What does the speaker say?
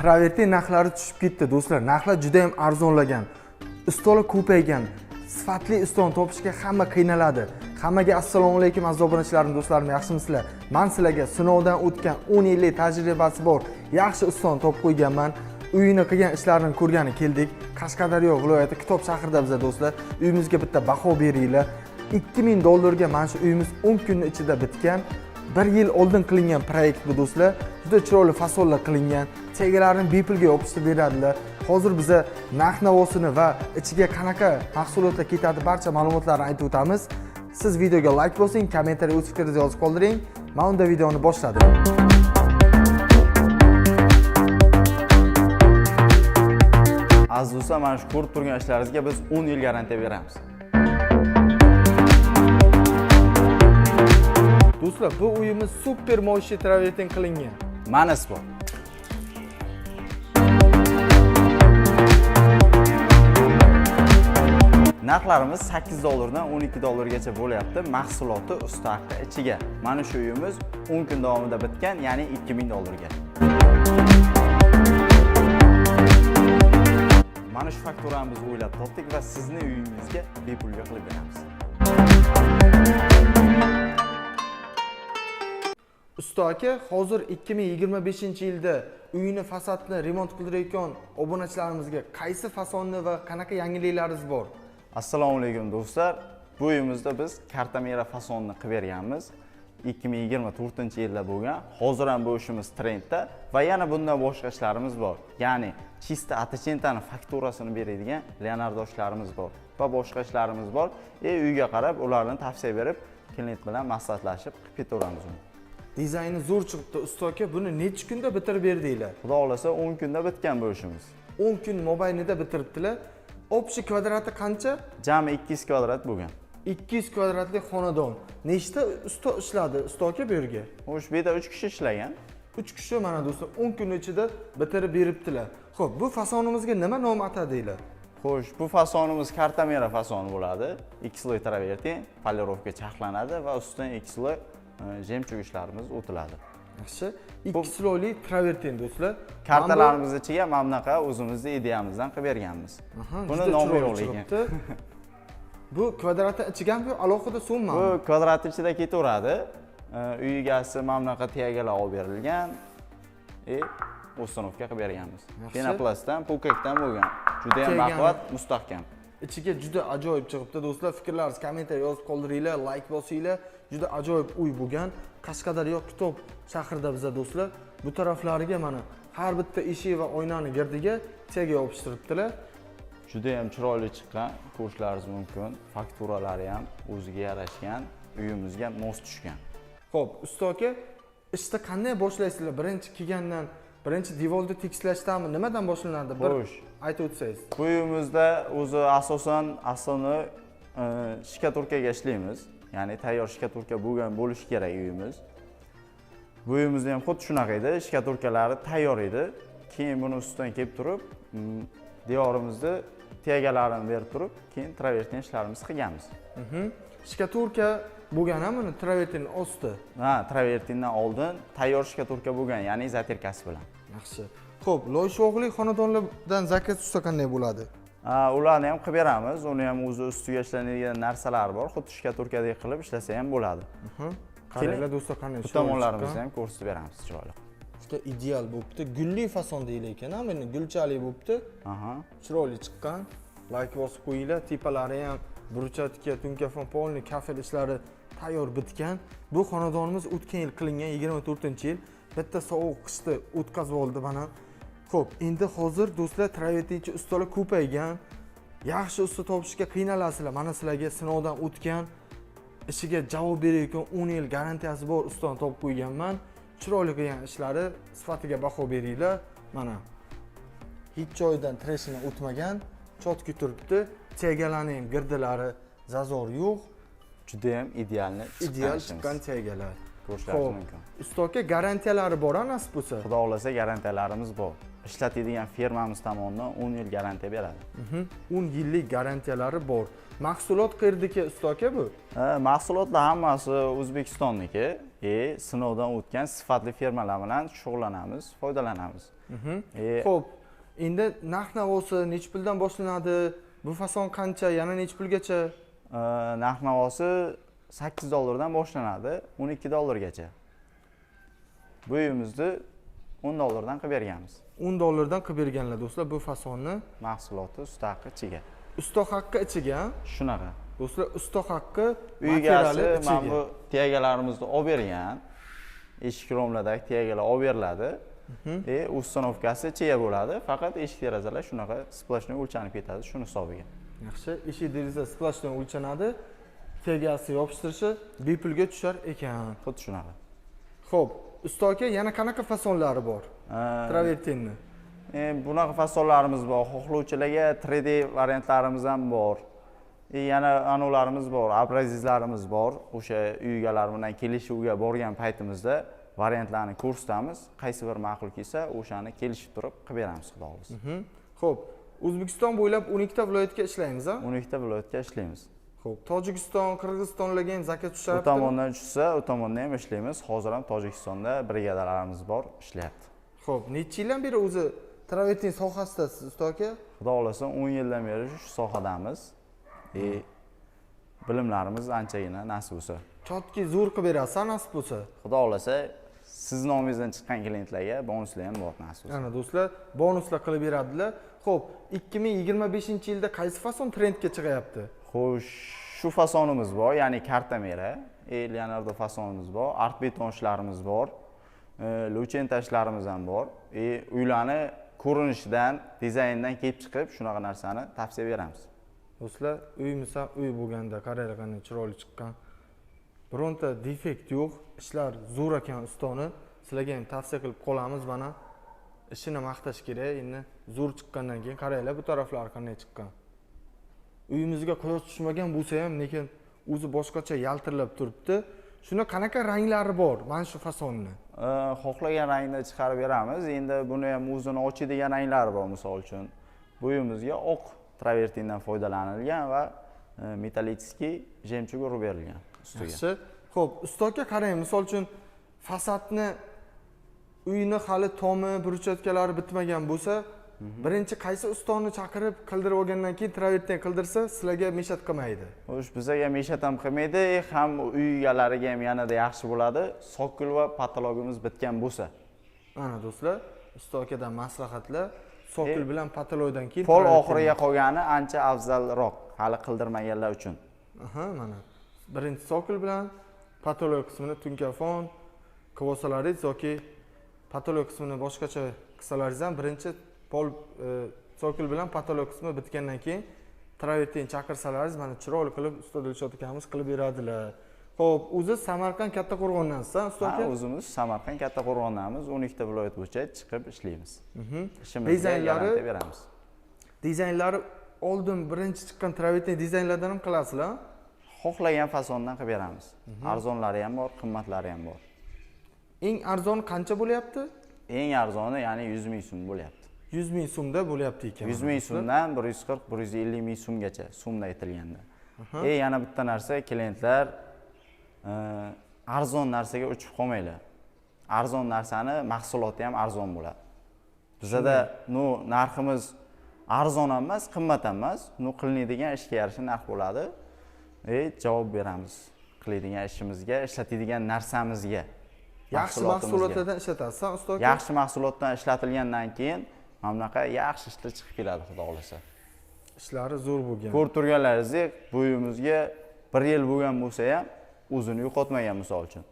travertin narxlari tushib ketdi do'stlar. Narxlar juda ham arzonlagan. Ustolar ko'paygan. Sifatli ustoni topishga hamma qiynaladi. Hammaga assalomu alaykum aziz obunachilarim, do'stlarim, yaxshimisizlar? Men sizlarga sinovdan o'tgan 10 yillik tajribasi bor yaxshi ustoni topib qo'yganman. Uyini qilgan ishlarini ko'rgani keldik. Qashqadaryo viloyati Kitob shahrida bizlar do'stlar. Uyimizga bitta baho beringlar. $2000 mana shu uyimiz 10 kunning ichida bitgan. 1 yil oldin qilingan proyekt bu do'stlar. Juda chiroyli fasonlar qilingan. Chegalarini bepulga yopishtirib beradilar. Hozir biza narx-navosini va ichiga qanaqa mahsulotlar ketadi barcha ma'lumotlarni aytib o'tamiz. Siz videoga like bosing, kommentariy o'z fikringizni yozib qoldiring. Men unda videoni boshladim. Aziz do'stlar, mana shu ko'rib turgan ishlaringizga biz 10 yil garantiya beramiz. Do'stlar, bu uyimiz super mo'ysha travertin qilingan. Manasi bor. Narxlarimiz $8 dan $12 gacha bo'lyapti. Mahsuloti usta haqqi ichiga. Mana shu uyimiz 10 kun davomida bitgan, ya'ni $2000 ga. Mana shu fakturamiz o'ylab topdik va sizni uyingizga bepulga qilib beramiz. Usta aka, hozir 2025-yilda uyini fasadni remont qildirayotgan obunachilarimizga qaysi fasonni va qanaqa yangiliklaringiz bor? Assalomu alaykum do'stlar. Bu uyimizda biz kartamera fasonni qilib berganmiz. 2024-yilda bo'lgan. Hozir ham bu ishimiz trendda va yana bundan boshqa ishlarimiz bor. Ya'ni chista atachentani fakturasini beradigan leonardoshlarimiz bor va boshqa ishlarimiz bor. Uyga qarab ularni tavsiya berib, klient bilan maslahatlashib qilib ketaveramiz uni. Dizayni zo'r chiqibdi. Usta aka, buni necha kunda bitirib berdinglar? Xudo xolasa 10 kunda bitgan bu ishimiz. 10 kun mobaynida bitiribdilar. Общий kvadrati qancha? Jami 200 kvadrat bo'lgan. 200 kvadratli xonadon. Nechta usta ishladi usta aka bu yerga? Xo'sh, bu yerda 3 kishi ishlagan. 3 kishi mana do'stlar 10 kun ichida bitirib beribdilar. Xo'p, bu fasonimizga nima nom atadinglar? Xo'sh, bu fasonimiz kartamera fasoni bo'ladi. X-loy travertin, polirovka chaqlanadi va ustidan X-loy jemchug ishlarimiz o'tiladi. Yaxshi. X-loyli travertin do'stlar. Kartalarimiz ichiga mana bunaqa o'zimizning ideyamizdan qilib berganmiz. Buni nomi yo'q ekan. Bu kvadratni ichigami yo alohida summa? Bu kvadrat ichida ketaveradi. Uy egasi mana bunaqa tiyagalar olib berilgan. Ustanovka qilib berganmiz. Penoplastdan, pukakdan bo'lgan. Juda ham baquvvat, mustahkam. Ichiga juda ajoyib chiqibdi do'stlar. Fikrlaringizni kommentariy yozib qoldiringlar, like bosinglar. Juda ajoyib uy bo'lgan. Qashqadaryo Kitob shahrida bizda do'stlar. Bu taraflariga mana har bitta eshik va oynani girdiga tega yopishtiribdilar. Juda ham chiroyli chiqqan, ko'rishlaringiz mumkin. Fakturalari ham o'ziga yarashgan, uyimizga mos tushgan. Xo'p, usta aka, ishni qanday boshlaysizlar? Birinchi kelgandan, birinchi devorni tekislashdanmi, nimadan boshlanadi? Bir aytib o'tsangiz. Bu uyimizda o'zi asosan shkaturkaga ishlaymiz. Ya'ni tayyor shkaturka bo'lgan bo'lishi kerak uyimiz. Bu uyimizda ham xuddi shunaqa edi, shkaturkalari tayyor edi. Keyin buni ustidan kelib turib, devorimizni tegalarini berib turib, keyin travertin ishlarimizni qilganmiz. Shkaturka bo'lgan-a buni travertin osti? Ha, travertindan oldin tayyor shkaturka bo'lgan, ya'ni zatirkasi bilan. Yaxshi. Xo'p, loyshoqli xonadonlardan zakaz usta qanday bo'ladi? Ularni ham qilib beramiz. Uni ham o'zi ustiga ishlanadigan narsalar bor. Xuddi shkaturkadek qilib ishlasa ham bo'ladi. Qaranglar do'stlar, qanday chiroyli. Tomonlarimizni ham ko'rsatib beramiz chiroyli. Juda ideal bo'libdi. Gulli fason deyil ekan, meni gulchali bo'libdi. Chiroyli chiqqan. Like bosib qo'yinglar. Tepalari ham bruchatka, tunkafon, polni, kafel ishlari tayyor bitgan. Bu xonadonimiz o'tgan yil qilingan, 24-yil. Bitta sovuq qishni o'tkazib oldi mana. Xo'p, endi hozir do'stlar travertinchi ustalar ko'paygan. Yaxshi usta topishga qiynalasizlar. Mana sizlarga sinovdan o'tgan, ishiga javob berayotgan 10 yil garantiyasi bor ustani topib qo'yganman. Chiroyli qilgan ishlari sifatiga baho beringlar. Mana hech joydan treshini o'tmagan, chotki turibdi. Chegalarning ham girdilari zazor yo'q. Juda ham ideal chiqqan chegalar. Ko'rishlaringiz mumkin. Usta aka, garantiyalari bor nasib bo'lsa? Xudo xolasa garantiyalarimiz bor. Ishlatadigan firmamiz tomonidan 10 yil garantiya beradi. 10 yillik garantiyalari bor. Mahsulot qayerdagi usta aka bu? Mahsulotlar hammasi O'zbekistonniki. Sinovdan o'tgan sifatli firmalar bilan shug'ullanamiz, foydalanamiz. Xo'p, endi narx-navosi necha puldan boshlanadi? Bu fason qancha, yana necha pulgacha? Narx-navosi $8 boshlanadi, $12gacha. Bu uyimizni $10 qilib berganmiz. $10 qilib berganlar do'stlar bu fasonni. Mahsuloti usta haqqi ichiga. Usta haqqi ichiga. Shunaqa. Do'stlar, usta haqqi Uy materiali egasi ichiga. mana bu tegalarimizni olib bergan. Eshik romladagi tegalar olib beriladi. Ustanovkasi ichiga bo'ladi. Faqat eshik derazalar shunaqa splashnoy o'lchanib ketadi, shuni hisobiga. Yaxshi, eshik deraza splashnoy o'lchanadi. Tegasi yopishtirishi bepulga tushar ekan. Xuddi shunaqa. Xo'p, usta aka, yana qanaqa fasonlari bor? Travertinni. Bunaqa fasonlarimiz bor. Xohlovchilarga 3D variantlarimiz ham bor. Yana anolarimiz bor, abrazizlarimiz bor. O'sha uy egalari bilan kelishuvga borgan paytimizda variantlarni ko'rsatamiz. Qaysi bir ma'qul kelsa, o'shani kelishib turib qilib beramiz, xudo xolisa. Xo'p, O'zbekiston bo'ylab 12 ta viloyatga ishlaymiz, a? 12 ta viloyatga ishlaymiz. Xo'p, Tojikiston, Qirg'izistonlarga ham zakaz U tushyapti. tomondan tushsa, u tomondan ham ishlaymiz. Hozir ham Tojikistonda brigadalarimiz bor, ishlayapti. Xo'p, necha yildan beri o'zi travertin sohasidasiz, usta aka? Xudo xolasa 10 yildan beri shu sohadamiz. Bilimlarimiz anchagina nasib bo'lsa. Chotki zo'r qilib berasiz, nasib bo'lsa. Xudo xolasa siz nomingizdan chiqqan klientlarga bonuslar ham bor nasib bo'lsa. Ana do'stlar, bonuslar qilib beradilar. Xo'p, 2025-yilda qaysi fason trendga chiqyapti? Xo'sh, shu fasonimiz bor, ya'ni kartamera, Leonardo fasonimiz bor, art beton ishlarimiz bor, luchen tashlarimiz ham bor. Uylarni ko'rinishidan, dizayndan kelib chiqib, shunaqa narsani tavsiya beramiz. Do'stlar, uyimiz ham uy bo'lganda qaranglar qanday chiroyli chiqqan. Bironta defekt yo'q, ishlar zo'r ekan ustoni. Sizlarga ham tavsiya qilib qolamiz mana. Ishini maqtash kerak. Endi zo'r chiqqandan keyin qaranglar bu taraflari qanday chiqqan. Uyimizga quyosh tushmagan bo'lsa ham, lekin o'zi boshqacha yaltirlab turibdi. Shuna qanaqa ranglari bor mana shu fasonni? Xohlagan rangda chiqarib beramiz. Endi buni ham o'zini ochadigan ranglari bor, misol uchun. Bu uyimizga oq travertindan foydalanilgan va metallический jemchug urib berilgan ustiga. Yaxshi. Xo'p, usta aka qarang, misol uchun fasadni uyni hali tomi, burchakkalari bitmagan bo'lsa, birinchi qaysi ustoni chaqirib qildirib olgandan keyin travertin qildirsa, sizlarga meshat qilmaydi. Xo'sh, bizga meshat ham qilmaydi, ham uy egalariga ham yanada yaxshi bo'ladi. Sokul va patologimiz bitgan bo'lsa. Mana do'stlar, usta akadan maslahatlar. Sokul bilan patologdan keyin pol oxiriga qolgani ancha afzalroq, hali qildirmaganlar uchun. Mana. Birinchi sokul bilan patolog qismini tunkafon qilsalaringiz yoki patolog qismini boshqacha qilsalaringiz ham birinchi pol sokul bilan patolog qismi bitgandan keyin travertin chaqirsalaringiz mana chiroyli qilib usta Dilshod akamiz qilib beradilar. Xo'p, o'zi Samarqand Kattaqo'rg'ondansiz, usta aka? O'zimiz Samarqand Kattaqo'rg'ondanmiz, 12 ta viloyat bo'yicha chiqib ishlaymiz. Dizaynlari beramiz. Dizaynlari oldin birinchi chiqqan travertin dizaynlardan ham qilasizlar? Xohlagan fasondan qilib beramiz. Arzonlari ham bor, qimmatlari ham bor. Eng arzon qancha bo'lyapti? Eng arzoni ya'ni 100 ming so'm bo'lyapti. 100 ming so'mda bo'lyapti ekan. 100 ming so'mdan 140-150 ming so'mgacha so'mda aytilganda. Yana bitta narsa, klientlar arzon narsaga uchib qolmaylar. Arzon narsani mahsuloti ham arzon bo'ladi. Bizda narximiz arzon emas, qimmat emas, qilinadigan ishga yarasha narx bo'ladi. Javob beramiz. Qiladigan ishimizga, ishlatadigan narsamizga. Yaxshi mahsulotlardan ishlatasiz, usta aka? Yaxshi mahsulotdan ishlatilgandan keyin mana bunaqa yaxshi ishlar chiqib keladi, xudo xolasa. Ishlari zo'r bo'lgan. Ko'rib turganlaringizdek, bu uyimizga 1 yil bo'lgan bo'lsa ham o'zini yo'qotmagan, misol uchun.